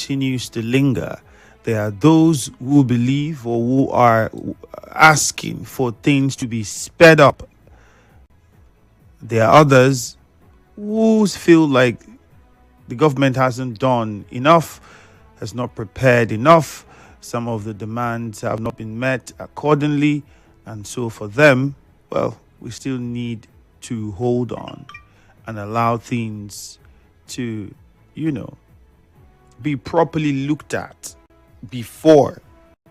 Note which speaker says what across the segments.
Speaker 1: continues to linger. There are those who believe or who are asking for things to be sped up. There are others who feel like the government hasn't done enough, has not prepared enough. Some of the demands have not been met accordingly. And so for them, well, we still need to hold on and allow things to, be properly looked at before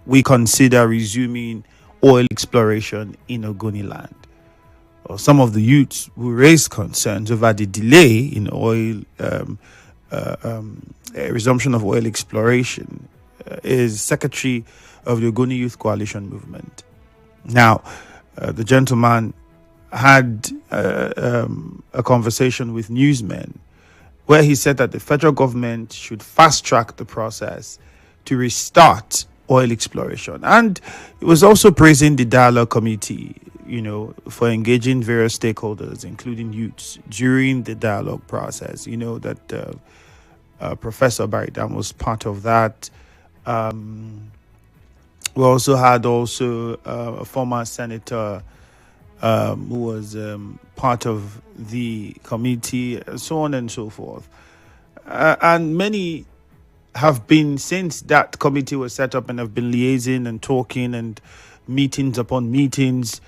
Speaker 1: we consider resuming oil exploration in Ogoni land. Or some of the youths who raised concerns over the delay in oil resumption of oil exploration is Secretary of the Ogoni Youth Coalition Movement. Now, the gentleman had a conversation with newsmen where he said that the federal government should fast track the process to restart oil exploration. And he was also praising the dialogue committee, for engaging various stakeholders, including youths, during the dialogue process. That Professor Baridam was part of that. We also had a former senator who was part of the committee, so on and so forth. And many have been, since that committee was set up, and have been liaising and talking and meetings upon meetings.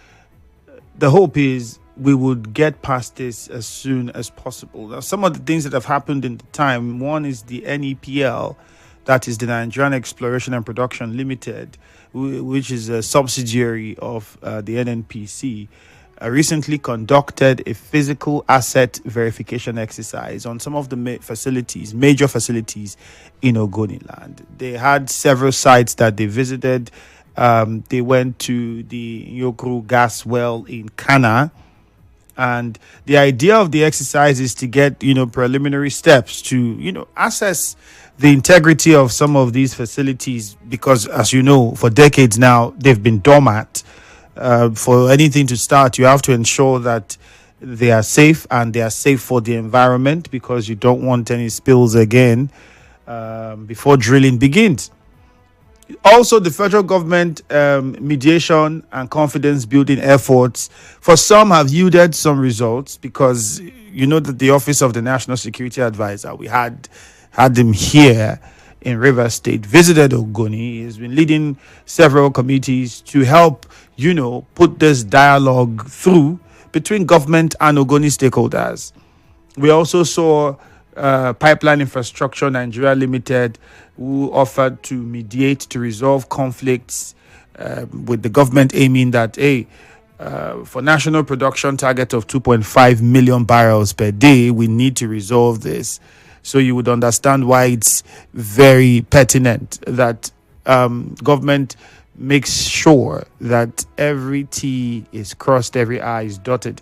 Speaker 1: The hope is we would get past this as soon as possible. Now, some of the things that have happened in the time, one is the NEPL, that is the Nigerian Exploration and Production Limited, which is a subsidiary of the NNPC, recently conducted a physical asset verification exercise on some of the major facilities in Ogoni land. They had several sites that they visited. They went to the Yokru gas well in Kana. And the idea of the exercise is to get, preliminary steps to, assess the integrity of some of these facilities, because, as you know, for decades now, they've been dormant. For anything to start, you have to ensure that they are safe, and they are safe for the environment, because you don't want any spills again before drilling begins. Also, the federal government mediation and confidence building efforts, for some, have yielded some results, because that the Office of the National Security Advisor, we had him here in Rivers State, visited Ogoni. He's been leading several committees to help, put this dialogue through between government and Ogoni stakeholders. We also saw Pipeline Infrastructure Nigeria Limited, who offered to mediate to resolve conflicts with the government, aiming that, for national production target of 2.5 million barrels per day, we need to resolve this. So you would understand why it's very pertinent that government makes sure that every T is crossed, every I is dotted.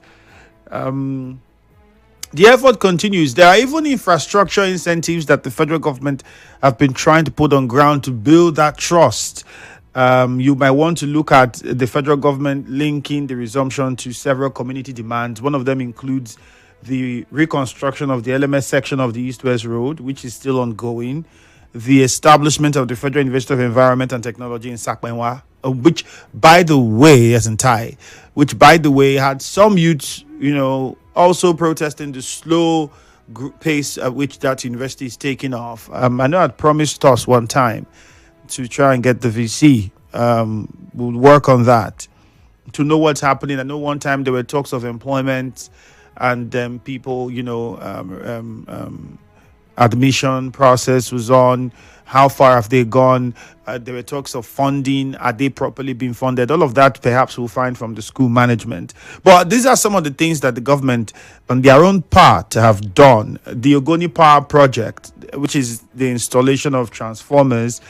Speaker 1: The effort continues. There are even infrastructure incentives that the federal government have been trying to put on ground to build that trust. You might want to look at the federal government linking the resumption to several community demands. One of them includes the reconstruction of the LMS section of the East-West Road, which is still ongoing, the establishment of the Federal University of Environment and Technology in Sakpenwa, which, by the way, had some youths, also protesting the slow pace at which that university is taking off. I know I'd promised us one time to try and get the VC. We'll work on that to know what's happening. I know one time there were talks of employment, and people, admission process was on. How far have they gone? There were talks of funding. Are they properly being funded? All of that perhaps we'll find from the school management. But these are some of the things that the government on their own part have done. The Ogoni Power Project, which is the installation of transformers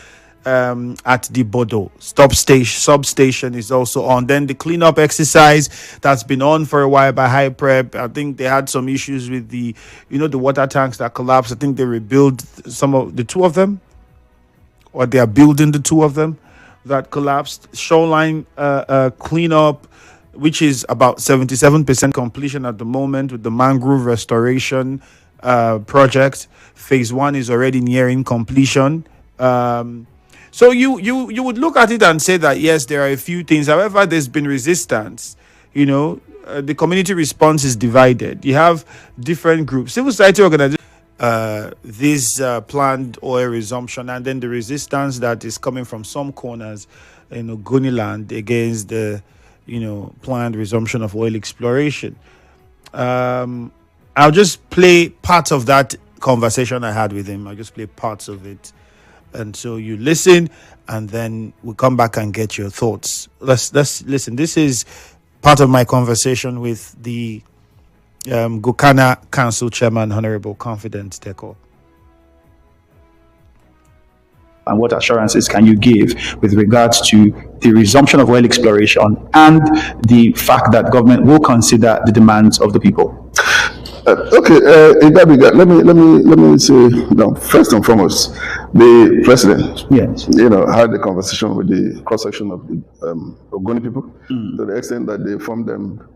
Speaker 1: at the Bodo substation, is also on. Then the cleanup exercise that's been on for a while by High Prep. I think they had some issues with the water tanks that collapsed. I think they rebuilt some of the two of them, or they are building the two of them that collapsed. Shoreline cleanup, which is about 77% completion at the moment, with the mangrove restoration project. Phase one is already nearing completion. So you would look at it and say that yes, there are a few things. However, there's been resistance. The community response is divided. You have different groups, civil society organizations, this planned oil resumption, and then the resistance that is coming from some corners in Ogoni land against the planned resumption of oil exploration. I'll just play parts of that conversation I had with him. I'll just play parts of it, and so you listen, and then we'll come back and get your thoughts. Let's listen. This is part of my conversation with the Gokana Council Chairman, Honorable Confidence Deco.
Speaker 2: And what assurances can you give with regards to the resumption of oil exploration and the fact that government will consider the demands of the people?
Speaker 3: In that regard, let me say, first and foremost, the president,
Speaker 2: yes,
Speaker 3: had a conversation with the cross section of the Ogoni people to the extent that they formed them.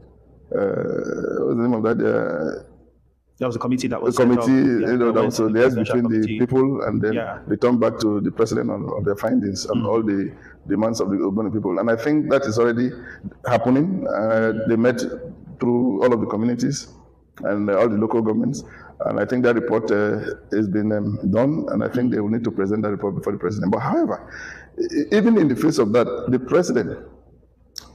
Speaker 3: What's the name of that?
Speaker 2: That was a committee that was
Speaker 3: the committee, that was the liaison between the people, and then they turned back to the president on their findings and all the demands of the Ogoni people. And I think that is already happening. They met through all of the communities and all the local governments, and I think that report has been done, and I think they will need to present that report before the president. But however, even in the face of that, the president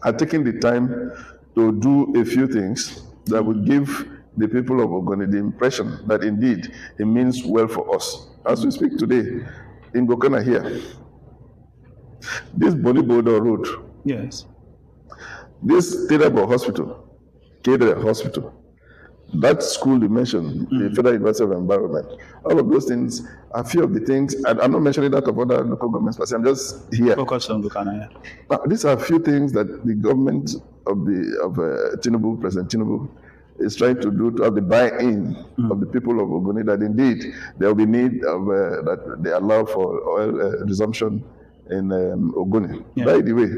Speaker 3: had taken the time to do a few things that would give the people of Ogoni the impression that indeed it means well for us. As we speak today, in Gokana here, this Bonibodo Road,
Speaker 2: yes,
Speaker 3: this Tedabo Hospital, Kedre Hospital, that school you mentioned, the Federal University of Environment, all of those things are a few of the things, and I'm not mentioning that of other local governments, but I'm just here.
Speaker 2: Focus on Gokana,
Speaker 3: Now, these are a few things that the government of Tinubu, President Tinubu, is trying to do to have the buy-in of the people of Ogoni that indeed there will be need of that they allow for oil resumption in Ogoni. Yeah. By the way,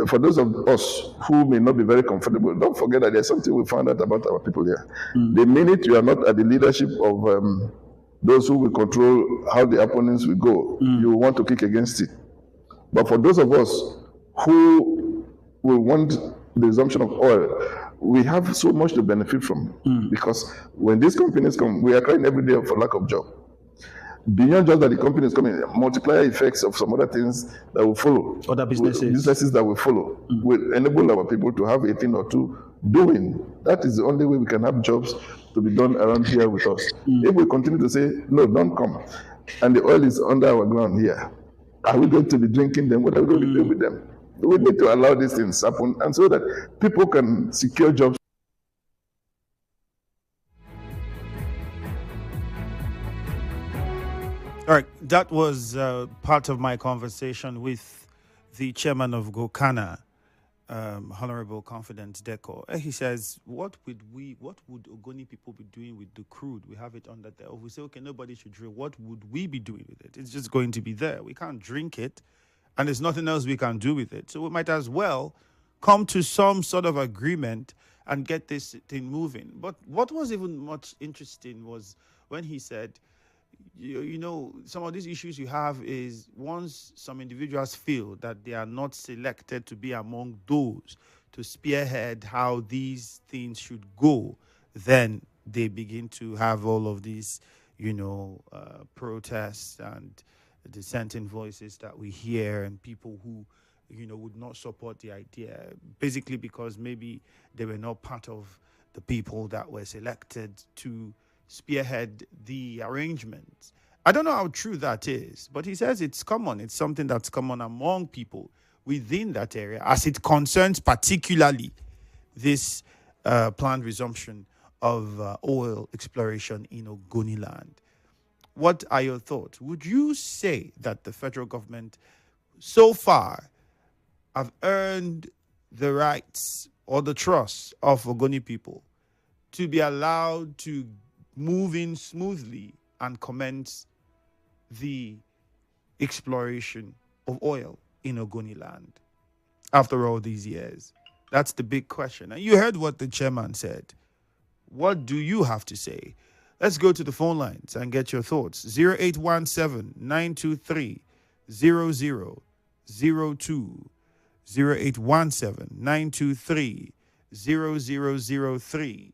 Speaker 3: for those of us who may not be very comfortable, don't forget that there's something we found out about our people here. The minute you are not at the leadership of those who will control how the opponents will go, you will want to kick against it. But for those of us who will want the resumption of oil, we have so much to benefit from, because when these companies come, we are crying every day for lack of job. Beyond just that the companies coming, multiplier effects of some other things that will follow.
Speaker 2: Other businesses
Speaker 3: that will follow will enable our people to have a thing or two doing. That is the only way we can have jobs to be done around here with us. If we continue to say, no, don't come, and the oil is under our ground here, are we going to be drinking them? What are we going to be doing with them? We need to allow these things happen, and so that people can secure jobs.
Speaker 1: All right, that was part of my conversation with the chairman of Gokana, Honorable Confidence Deco. He says, what would Ogoni people be doing with the crude? We have it under there. If we say, okay, nobody should drill, what would we be doing with it? It's just going to be there. We can't drink it, and there's nothing else we can do with it. So we might as well come to some sort of agreement and get this thing moving. But what was even much interesting was when he said, some of these issues you have is once some individuals feel that they are not selected to be among those to spearhead how these things should go, then they begin to have all of these, protests and dissenting voices that we hear, and people who, would not support the idea, basically because maybe they were not part of the people that were selected to spearhead the arrangements. I don't know how true that is, but he says it's common. It's something that's common among people within that area as it concerns particularly this planned resumption of oil exploration in Ogoni land. What are your thoughts? Would you say that the federal government so far have earned the rights or the trust of Ogoni people to be allowed to move in smoothly and commence the exploration of oil in Ogoni land after all these years? That's the big question. And you heard what the chairman said. What do you have to say? Let's go to the phone lines and get your thoughts. 0817 923 0002. 0817 923 0003.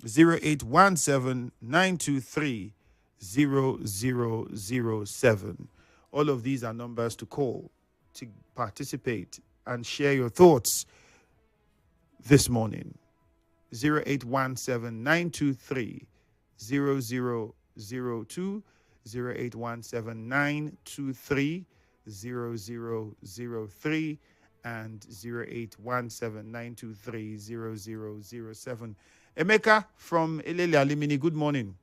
Speaker 1: 0817 923 0007. All of these are numbers to call to participate and share your thoughts this morning. 0817 923 0002. 0817 923 0003 and 0817 923 0007. Emeka from Elele Alimini, good morning.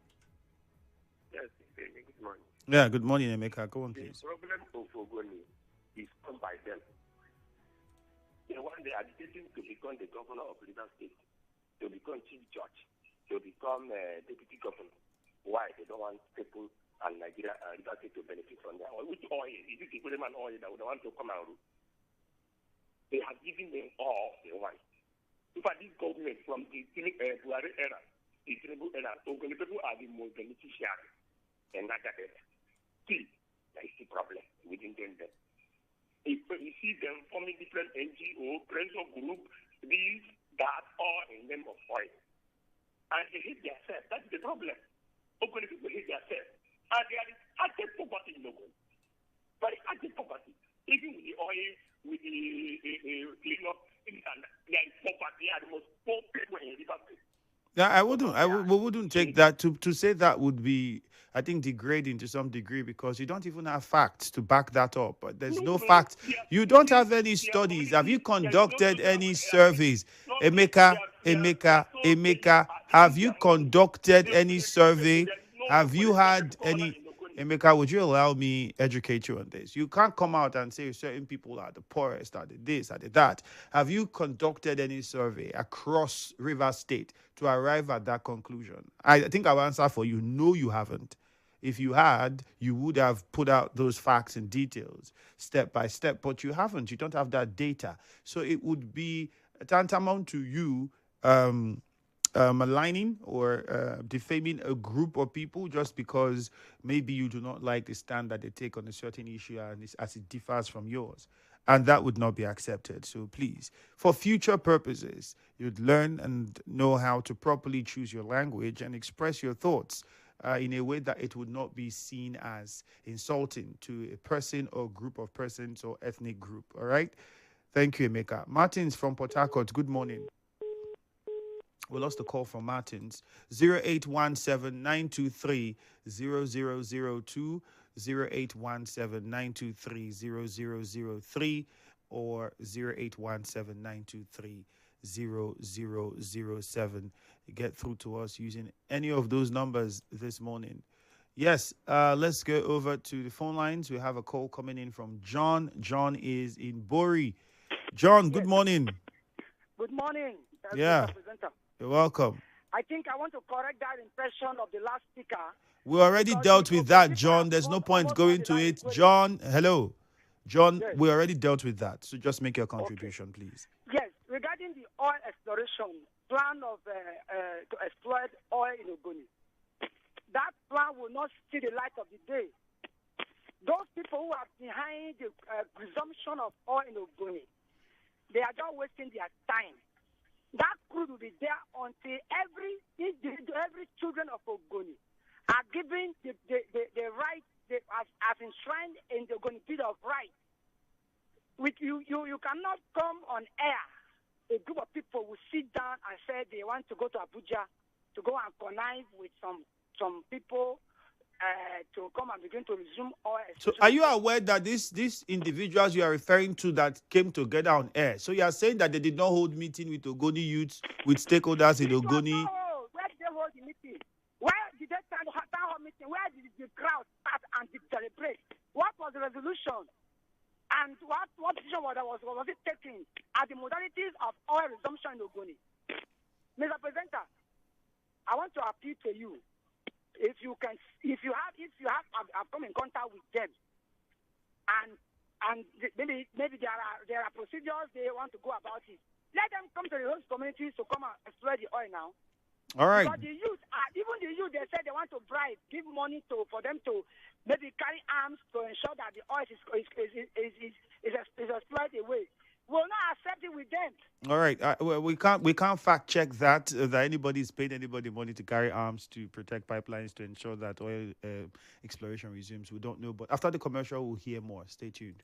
Speaker 4: Yes, good morning.
Speaker 1: Yeah, good morning, Emeka. Go on, please.
Speaker 4: The problem of Ogoni is caused by them. The one they are agitating to become the governor of River State, to become chief judge, to become deputy governor. Why? They don't want people and Nigeria and River State to benefit from their oil. Which oil? Is it the Coleman oil that would want to come out? They have given them all they want. If at this government from the Buhari era, the Tinubu era, Ogoni people are the most beneficiaries and not that era. See, there is the problem within them. If you see them forming different NGO, pressure group, this, that, all in name of oil. And they hate themselves. That's the problem. Ogoni people hate themselves. And they are the hardest poverty in Ogoni. Very hardest poverty. Even with the oil, with the cleanup, and there is poverty, they are the most poor people in River State.
Speaker 1: Yeah, we wouldn't take that to say that would be, I think, degrading to some degree, because you don't even have facts to back that up. But there's no facts. You don't have any studies. Have you conducted any surveys? Emeka, have you conducted any survey? Have you had any? Emeka, would you allow me educate you on this? You can't come out and say certain people are the poorest, are the this, are the that. Have you conducted any survey across River State to arrive at that conclusion? I think I'll answer for you. No, you haven't. If you had, you would have put out those facts and details step by step, but you haven't. You don't have that data. So it would be tantamount to you maligning or defaming a group of people just because maybe you do not like the stand that they take on a certain issue and as it differs from yours. And that would not be accepted. So please, for future purposes, you'd learn and know how to properly choose your language and express your thoughts in a way that it would not be seen as insulting to a person or group of persons or ethnic group. All right? Thank you, Emeka. Martins from Port Harcourt, good morning. We lost a call from Martins. 0817 923 0002, 0817 923 0003, or 0817 923 0007. Get through to us using any of those numbers this morning. Yes, let's go over to the phone lines. We have a call coming in from John. John is in Bori. John, good morning.
Speaker 5: Good morning.
Speaker 1: Yeah. You're welcome.
Speaker 5: I think I want to correct that impression of the last speaker.
Speaker 1: We already dealt with that, John. There's no point going to it. John, hello. John, yes. We already dealt with that. So just make your contribution, please.
Speaker 5: Yes. Regarding the oil exploration plan of to exploit oil in Ogoni, that plan will not see the light of the day. Those people who are behind the resumption of oil in Ogoni, they are just wasting their time. That crude will be there until every children of Ogoni are given the right, as enshrined in the Ogoni Bill of Rights. With you cannot come on air. A group of people will sit down and say they want to go to Abuja to go and connive with some people to come and begin to resume oil.
Speaker 1: So are you aware that these individuals you are referring to that came together on air, so you are saying that they did not hold meeting with Ogoni youths, with stakeholders in Ogoni?
Speaker 5: Where did they hold the meeting? Where did they stand town meeting? Where did the crowd start and celebrate? What was the resolution? And what decision was it taken at the modalities of oil resumption in Ogoni? Mr. Presenter, I want to appeal to you. If you have come in contact with them, and maybe there are procedures they want to go about it. Let them come to the host communities to come and explore the oil now.
Speaker 1: All right.
Speaker 5: Because the youth, even the youth, they say they want to bribe, give money for them to maybe carry arms to ensure that the oil is exploited away. We'll not accept it with them.
Speaker 1: All right. Well, we can't fact check that anybody's paid anybody money to carry arms to protect pipelines to ensure that oil exploration resumes. We don't know, but after the commercial, we'll hear more. Stay tuned.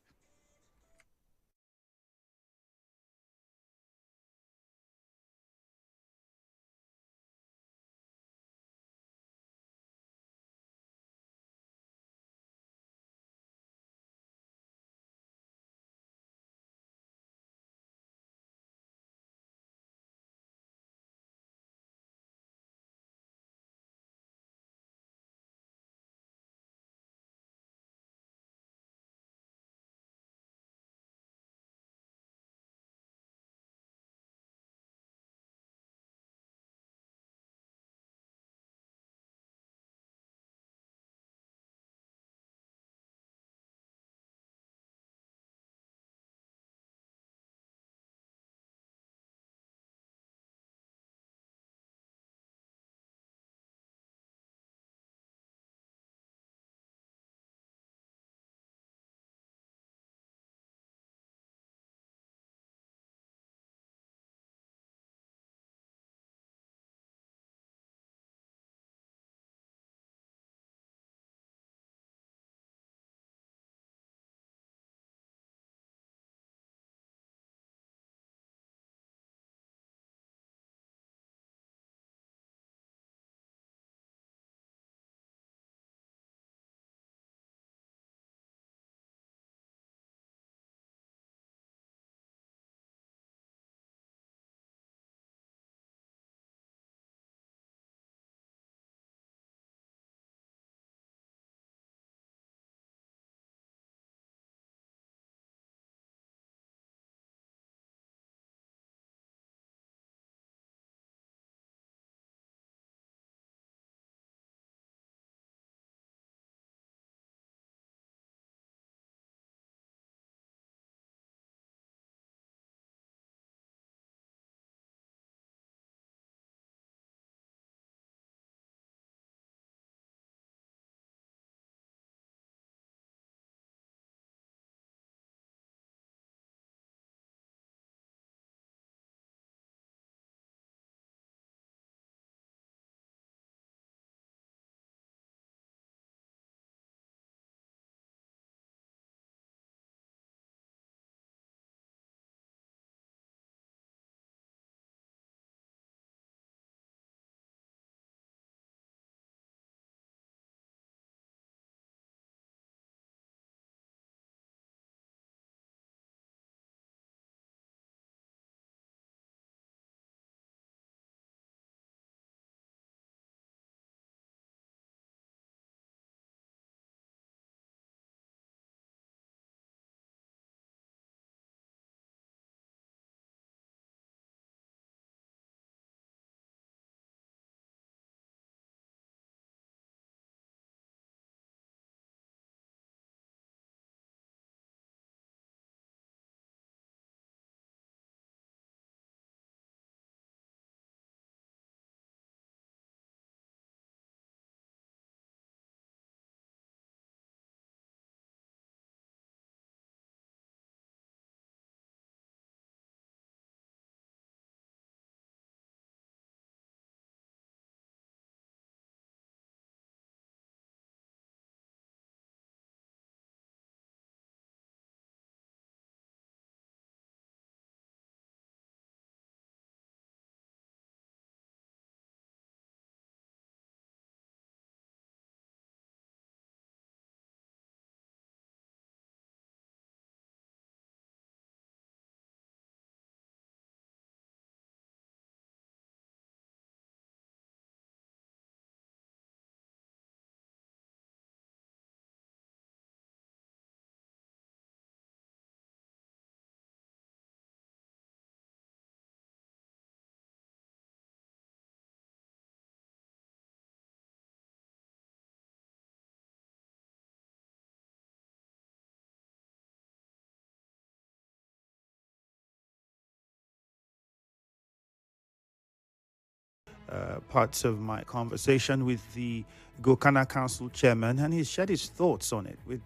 Speaker 1: parts of my conversation with the Gokana Council chairman, and he shared his thoughts on it with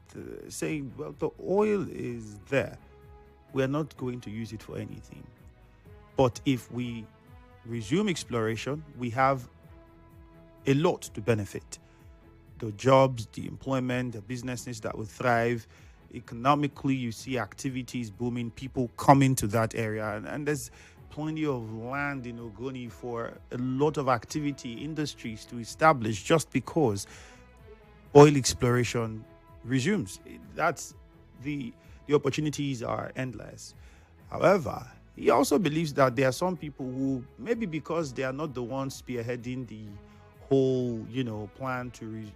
Speaker 1: saying, well, the oil is there. We are not going to use it for anything. But if we resume exploration, we have a lot to benefit. The jobs, the employment, the businesses that will thrive. Economically, you see activities booming, people coming to that area. And there's plenty of land in Ogoni for a lot of activity, industries to establish just because oil exploration resumes. That's the opportunities are endless. However, he also believes that there are some people who, maybe because they are not the ones spearheading the whole, plan to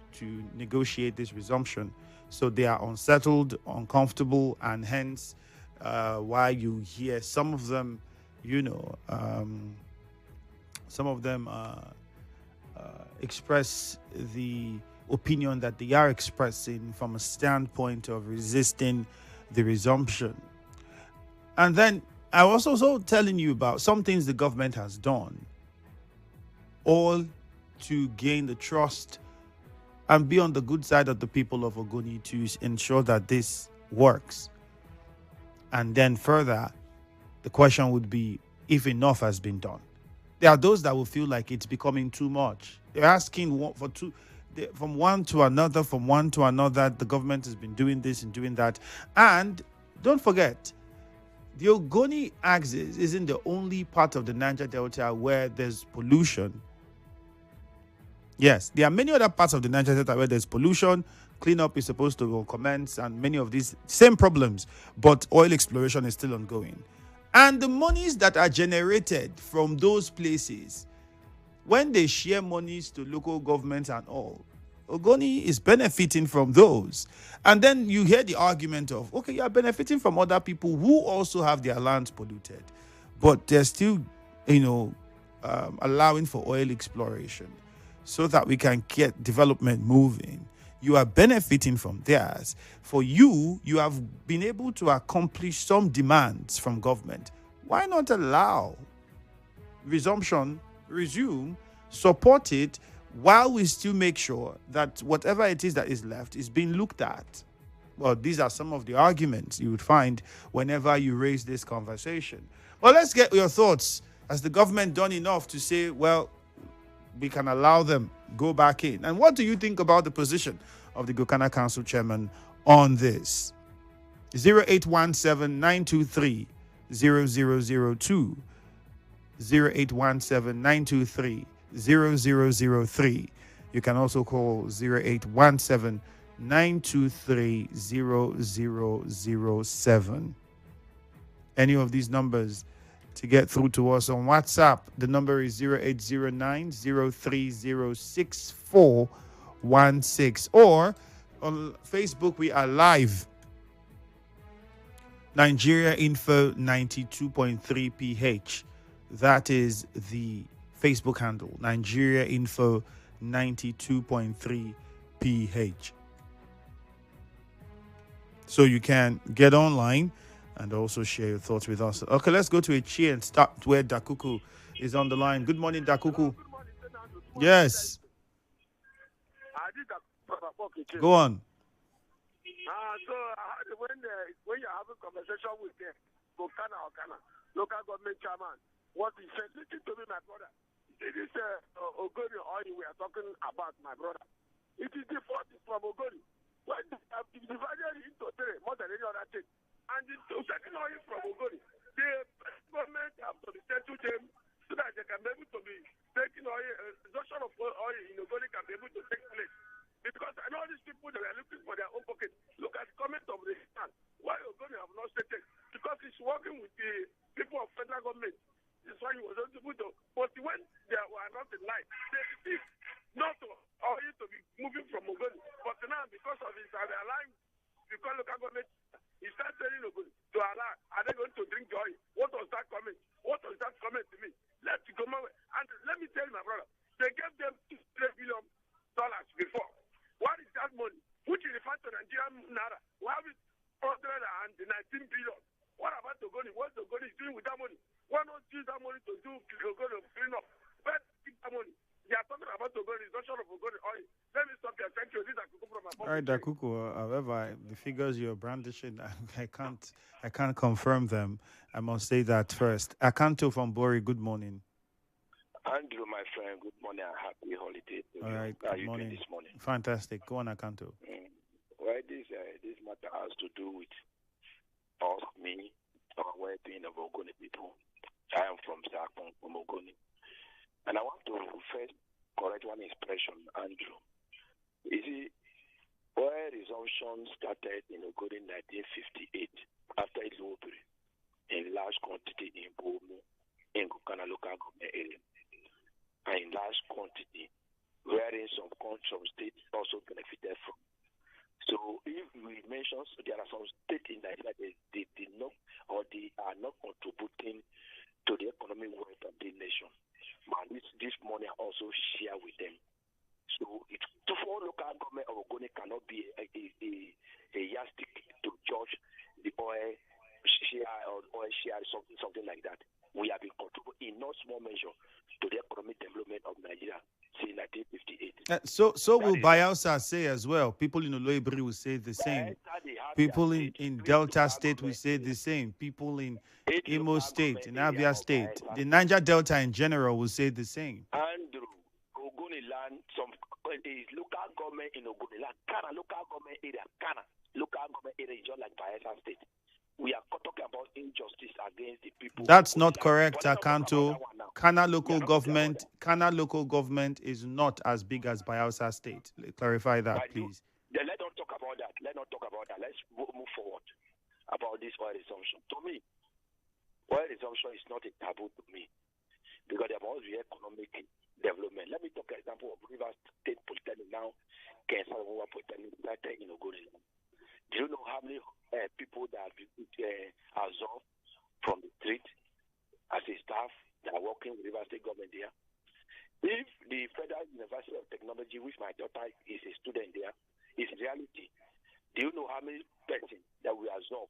Speaker 1: negotiate this resumption, so they are unsettled, uncomfortable, and hence why you hear some of them, express the opinion that they are expressing from a standpoint of resisting the resumption. And then I was also telling you about some things the government has done, all to gain the trust and be on the good side of the people of Ogoni to ensure that this works. And then further, the question would be if enough has been done. There are those that will feel like it's becoming too much. They're asking from one to another, the government has been doing this and doing that. And don't forget, the Ogoni axis isn't the only part of the Niger Delta where there's pollution. Yes, there are many other parts of the Niger Delta where there's pollution. Cleanup is supposed to commence and many of these same problems, but oil exploration is still ongoing. And the monies that are generated from those places, when they share monies to local governments and all, Ogoni is benefiting from those. And then you hear the argument of, okay, you are benefiting from other people who also have their lands polluted, but they're still, allowing for oil exploration so that we can get development moving. You are benefiting from theirs. For you have been able to accomplish some demands from government. Why not allow resume, support it, while we still make sure that whatever it is that is left is being looked at? Well, these are some of the arguments you would find whenever you raise this conversation. Well, let's get your thoughts. Has the government done enough to say, well, we can allow them go back in? And what do you think about the position of the Gokana Council chairman on this? 0817-923-0002, 0817-923-0003. You can also call 0817-923-0007. Any of these numbers to get through to us on WhatsApp. The number is 0809-030-6416. Or on Facebook, we are live. Nigeria Info 92.3 PH. That is the Facebook handle. Nigeria Info 92.3 PH. So you can get online and also share your thoughts with us. Okay, let's go to a cheer and start where Dakuku is on the line. Good morning, Dakuku. Yes. Go on.
Speaker 4: So when you're having conversation with the Okana, local government chairman, what he said, listen to me, my brother. It is Ogoni oil we are talking about, my brother. It is the fourth from Ogoni. When they have divided into three, more than any other thing. And the second oil from Ogoni, the government have to settle them so that they can be able to be taking oil, reduction of oil in Ogoni can be able to take place. Because I know these people, they are looking for their own pocket. Look at the comment of the stand. Why Ogoni have not stated? Because he's working with the people of federal government. This is why he was able to. But when they were not in line, they refused not to oil to be moving from Ogoni. But now, because of his alignment, because local government, he started telling Ogoni to allow, are they going to drink the oil? What was that comment? What was that comment to me? Let's go my way. And let me tell you, my brother, they gave them $200 billion before. What is that money? Which is referred to Nigerian Naira. We have it 119 billion. What about Ogoni? What Ogoni is doing with that money? Why not use that money to do Ogoni clean up? But the ceremony. They are talking about Ogoni, resumption of Ogoni oil. Let me stop here. Thank you. This is Akuku from my
Speaker 1: All right, Dakuku. However, the figures you're brandishing, I can't confirm them. I must say that first. Akanto from Bori. Good morning.
Speaker 4: Andrew, my friend, good morning and happy holiday.
Speaker 1: All right, good morning.
Speaker 4: This morning?
Speaker 1: Fantastic. Go on, Akanto.
Speaker 4: Well, this matter has to do with us, me, our well-being of Ogoni people. I am from Sakon, from Ogoni. And I want to first correct one expression, Andrew. You see, oil resumption started in Ogoni in 1958 after Ilobri in large quantity in Bomu, in Kukana local government area. And in large quantity, wherein some states also benefited from. So if we mention, so there are some states in Nigeria that they did not, or they are not contributing to the economic wealth of the nation. Man, this money I also share with them. So it's for local government of Ogoni cannot be a yardstick to judge the oil share or oil share, something like that. We have been contributing in no small measure to the economic development of Nigeria since 1958.
Speaker 1: So will Bayelsa say as well. People in Oloibri will say the same. People in Delta State will say the same. People in Imo State, in Abia State, the Niger Delta in general will say the same.
Speaker 4: Andrew, Ogoni land, some local government in Ogoni land, Kana local government area, Kana local government area is just like Bayelsa State. We are talking about injustice against the people.
Speaker 1: That's not correct, Akanto. Kana local government is not as big as Bayelsa State. Clarify that, please.
Speaker 4: Then let's not talk about that. Let's move forward about this oil resumption. To me, oil resumption is not a taboo to me because there must be economic development. Let me talk an example of Rivers State Polytechnic now, Kensawa Polytechnic, in Ogoni. Do you know how many people that have been absorbed from the street as a staff that are working with River State government there? If the Federal University of Technology, which my daughter is a student there, is reality, do you know how many persons that we absorb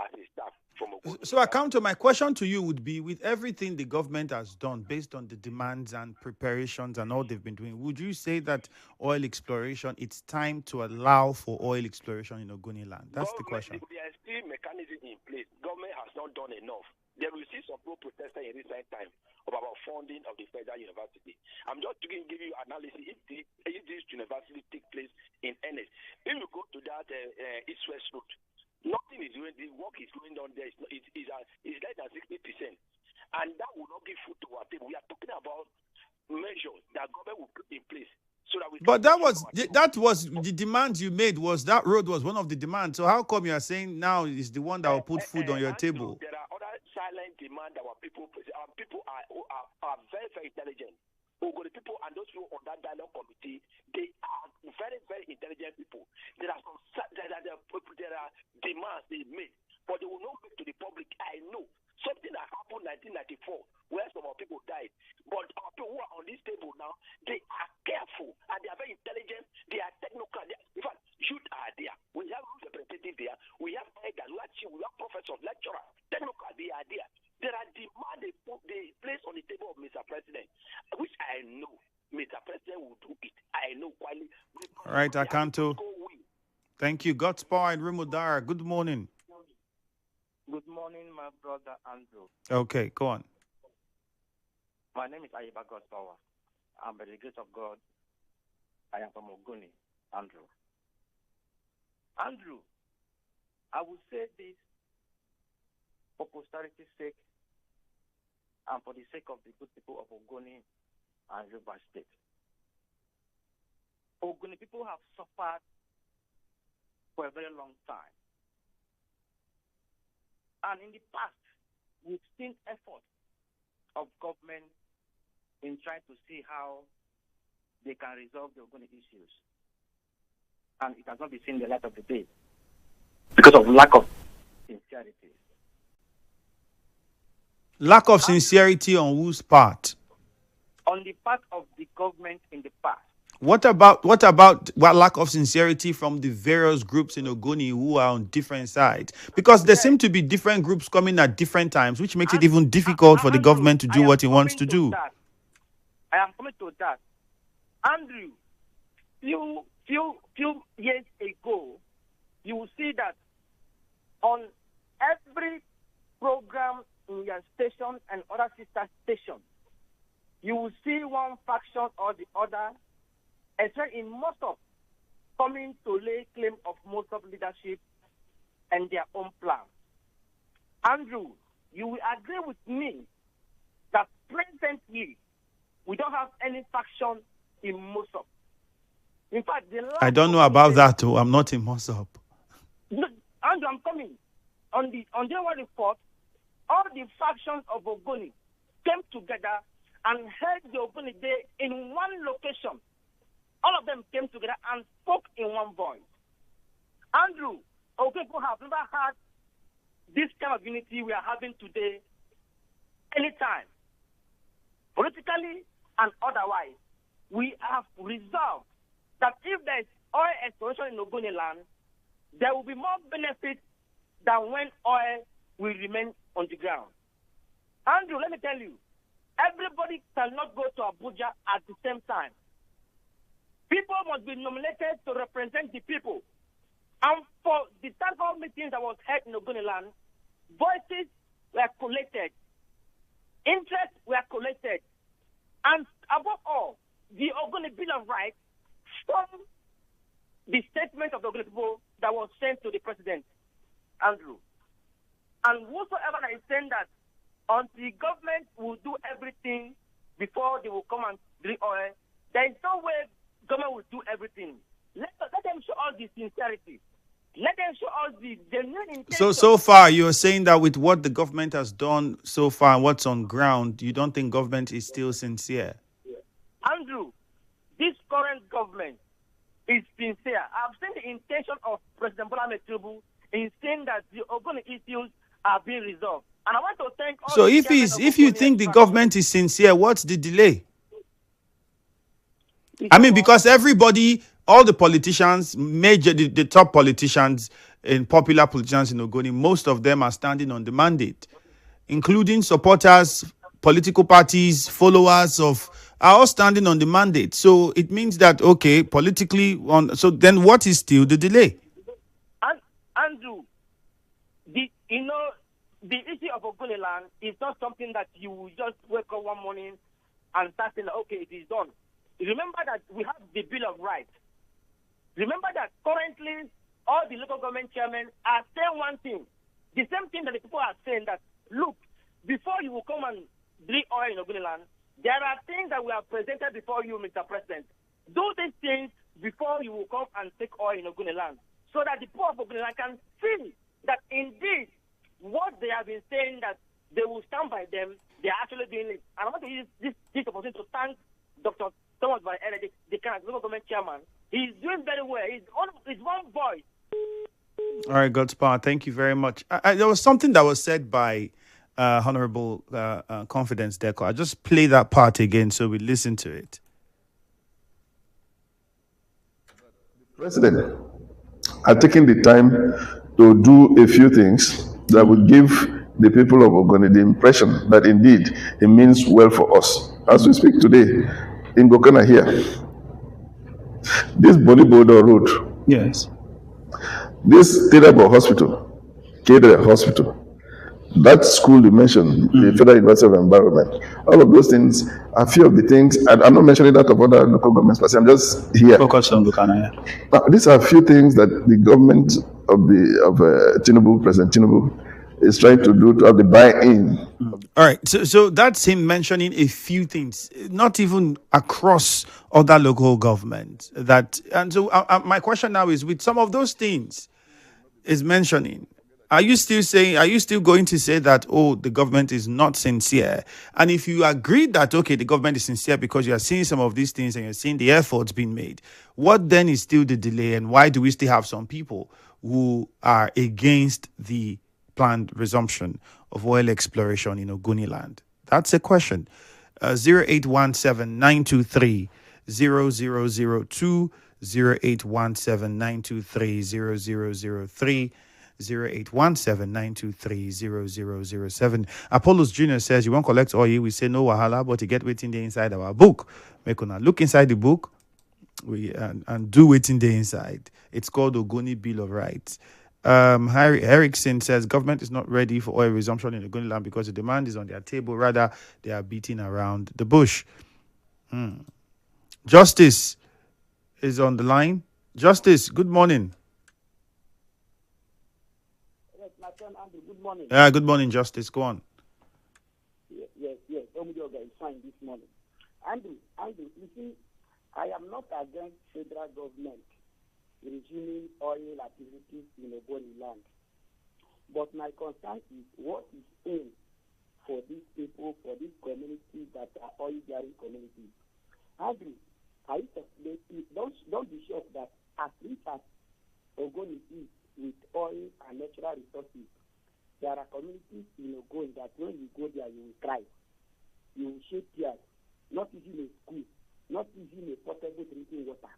Speaker 4: as a staff from Ogoni?
Speaker 1: So, Akanto, my question to you would be, with everything the government has done based on the demands and preparations and all they've been doing, would you say that oil exploration, it's time to allow for oil exploration in Ogoni land? That's the question.
Speaker 4: There is still mechanism in place. Government has not done enough. There will see some protesters in recent time about funding of the Federal University. I'm just going to give you analysis if this university take place in earnest. If you go to that east-west route, nothing is doing. The work is going on there. It's less than 60%, and that will not give food to our people. We are talking about measures that government will put in place so that we.
Speaker 1: But that was the demand you made. Was that road was one of the demands? So how come you are saying now is the one that will put food on your table?
Speaker 4: There are other silent demands that our people are very, very intelligent. Ogoni people and those people on that dialogue committee, they are very, very intelligent people. There are demands they make, but they will not make to the public. I know something that happened in 1994 where some of people died, but our people who are on this table now, they are careful and they are very intelligent. They are technical. In fact, youth are there. We have representatives there. We have elders, we have professors, lecturers, technical. They are there. There are demands they place on the table of Mr. President, which I know Mr. President will do it. I know quite.
Speaker 1: All right, Akanto. Thank you. God's power and Rimudara. Good morning.
Speaker 6: Good morning, my brother Andrew.
Speaker 1: Okay, go on.
Speaker 6: My name is Ayiba God's power. And by the grace of God, I am from Ogoni, Andrew. Andrew, I will say this for posterity's sake and for the sake of the good people of Ogoni and River State. Ogoni people have suffered for a very long time. And in the past, we've seen efforts of government in trying to see how they can resolve the Ogoni issues. And it has not been seen the light of the day because of lack of sincerity.
Speaker 1: Lack of sincerity on whose part?
Speaker 6: On the part of the government in the past.
Speaker 1: What about lack of sincerity from the various groups in Ogoni who are on different sides? Because there seem to be different groups coming at different times, which makes it even difficult for the government to do what it wants to do.
Speaker 6: I am coming to that. Andrew, few years ago, you will see that on every program in your station and other sister stations, you will see one faction or the other, especially in most of, coming to lay claim of most of leadership and their own plans. Andrew, you will agree with me that presently we don't have any faction in Mossop. In fact,
Speaker 1: I don't know about that too. I'm not in Mossop.
Speaker 6: No, Andrew, I'm coming. On January 4th, all the factions of Ogoni came together and held the Ogoni Day in one location. All of them came together and spoke in one voice. Andrew, people have never had this kind of unity we are having today anytime. Politically and otherwise, we have resolved that if there is oil exploration in Ogoni land, there will be more benefit than when oil will remain on the ground. Andrew, let me tell you, everybody cannot go to Abuja at the same time. People must be nominated to represent the people. And for the town hall meetings that was held in Ogoni land, voices were collected, interests were collected, and above all, the Ogoni Bill of Rights from the statement of the Ogoni people that was sent to the president, Andrew. And whosoever that is saying that until government will do everything before they will come and drill oil, there is no way government will do everything. Let them show all the sincerity. Let them show all the genuine intention.
Speaker 1: So far, you're saying that with what the government has done so far and what's on ground, you don't think government is still sincere?
Speaker 6: Andrew, this current government is sincere. I've seen the intention of President Bola Ahmed Tinubu in saying that the Ogoni issues are being resolved. And I want to thank all
Speaker 1: So if you think the government is sincere, what's the delay? I mean, because everybody, all the politicians, the top politicians and popular politicians in Ogoni, most of them are standing on the mandate, including supporters, political parties, followers are all standing on the mandate. So it means that, okay, politically, so then what is still the delay?
Speaker 6: Andrew, the issue of Ogoni land is not something that you just wake up one morning and start saying, okay, it is done. Remember that we have the Bill of Rights. Remember that currently all the local government chairmen are saying one thing. The same thing that the people are saying that, look, before you will come and drill oil in Ogoni land, there are things that we have presented before you, Mr. President. Do these things before you will come and take oil in Ogoni land, so that the poor of Ogoni land can see that indeed what they have been saying that they will stand by them, they are actually doing it. And I want to use this opportunity to thank Dr. Thomas By the local government chairman. He's doing very well. He's one voice.
Speaker 1: All right, God's power. Thank you very much. There was something that was said by Honorable Confidence Deco. I'll just play that part again so we listen to it.
Speaker 3: President are taking the time to do a few things that would give the people of Ogoni the impression that indeed it means well for us. As we speak today, in Gokana here, this Bonibodo Road,
Speaker 2: Yes.
Speaker 3: this Tedabo Hospital, Kedre Hospital, that school you mentioned, the Federal University of Environment, all of those things are few of the things, and I'm not mentioning that of other local governments, but I'm just here.
Speaker 2: Focus on Gokana.
Speaker 3: Now, these are a few things that the government of Tinubu, President Tinubu, is trying to do to have the buy-in.
Speaker 1: All right, so that's him mentioning a few things, not even across other local governments. And so my question now is, with some of those things is mentioning, are you still going to say that, oh, the government is not sincere? And if you agree that, okay, the government is sincere because you are seeing some of these things and you're seeing the efforts being made, what then is still the delay, and why do we still have some people who are against the planned resumption of oil exploration in Ogoni land? That's a question. 0817-923-0002, 0817-923-0003, 0817-923-0007. Apollos Jr. says, you won't collect oil. We say no wahala, but to get waiting there inside our book. Make una look inside the book and do waiting there inside. It's called Ogoni Bill of Rights. Harry Erickson says government is not ready for oil resumption in Ogoni land because the demand is on their table. Rather, they are beating around the bush. Justice is on the line. Justice, good morning.
Speaker 7: Yes, my friend Andrew, good morning.
Speaker 1: Yeah, good morning, Justice. Go on.
Speaker 7: Yes. Omudioga is fine this morning. Andrew, you see, I am not against federal government resuming oil activities in Ogoni land. But my concern is what is in for these people, for these communities that are oil-bearing communities. Andrew, don't be shocked that as rich as Ogoni is with oil and natural resources, there are communities in Ogoni that when you go there, you will cry. You will shed tears, not even a school, not even a potable drinking water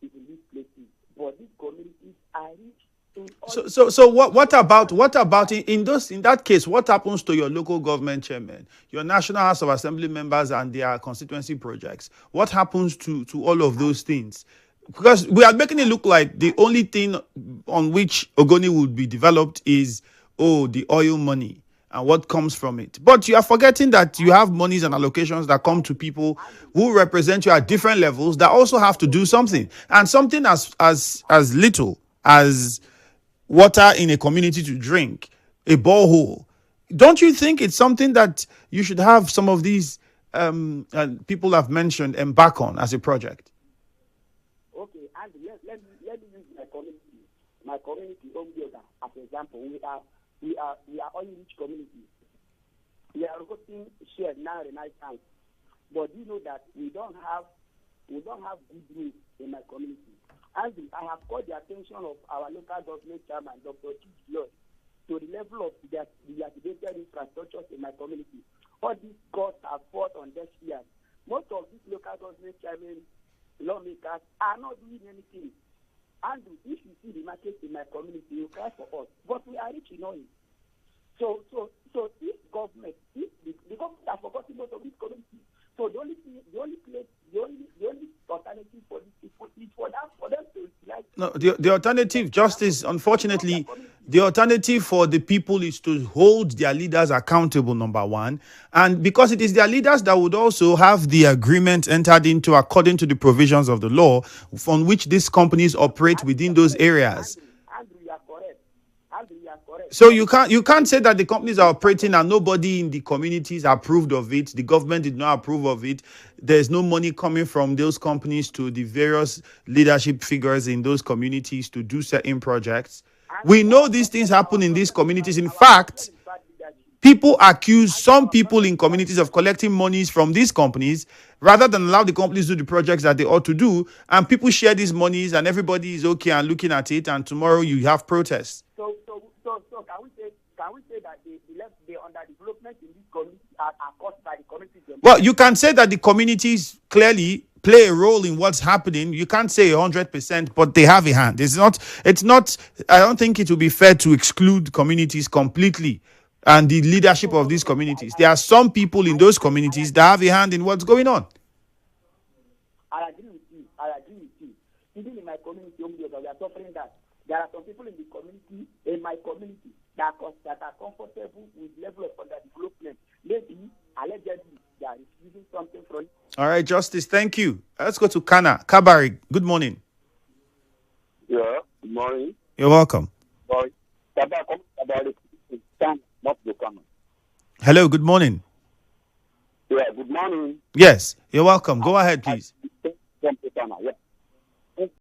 Speaker 7: in these places. But these communities are rich in oil.
Speaker 1: So what about in that case, what happens to your local government chairman, your National House of Assembly members and their constituency projects? What happens to all of those things? Because we are making it look like the only thing on which Ogoni would be developed is the oil money and what comes from it. But you are forgetting that you have monies and allocations that come to people who represent you at different levels that also have to do something. And something as little as water in a community to drink, a borehole. Don't you think it's something that you should have some of these people have mentioned embark on as a project?
Speaker 7: Okay, and let me use my community, Omdioga, as an example. We are oil-rich community. We are getting shared now in night times, but you know that we don't have good roads in my community. And I have called the attention of our local government chairman, Dr. Chief, to the level of the activated infrastructures in my community. All these costs are fought on deaf ears. Most of these local government chairmen, lawmakers are not doing anything. And if you see the market in my community, you cry for us. But we are rich in oil. So if the government has forgotten most of these communities. So the only alternative for these people is for them to like.
Speaker 1: No, the alternative, Justice, unfortunately, the alternative for the people is to hold their leaders accountable, number one. And because it is their leaders that would also have the agreement entered into according to the provisions of the law on which these companies operate within those areas.
Speaker 7: Andrew, you are correct.
Speaker 1: So you can't say that the companies are operating and nobody in the communities approved of it. The government did not approve of it. There's no money coming from those companies to the various leadership figures in those communities to do certain projects. We know these things happen in these communities. In fact, people accuse some people in communities of collecting monies from these companies rather than allow the companies to do the projects that they ought to do. And people share these monies and everybody is okay and looking at it. And tomorrow you have protests.
Speaker 7: So can we say that the underdevelopment in this community are caused by the communities themselves?
Speaker 1: Well, you can say that the communities clearly play a role in what's happening. You can't say 100%, but they have a hand. It's not, I don't think it would be fair to exclude communities completely and the leadership of these communities. There are some people in those communities that have a hand in what's going on.
Speaker 7: I agree with you. Even in my community, we are suffering that. There are some people in my community, that are comfortable with level of underdevelopment. Maybe, allegedly, they are receiving something from it.
Speaker 1: All right, Justice, thank you. Let's go to Kabari. Good morning.
Speaker 8: Yeah, good morning.
Speaker 1: You're welcome. Hello, good morning.
Speaker 8: Yeah, good morning.
Speaker 1: Yes, you're welcome. Go ahead, please.
Speaker 8: Yeah.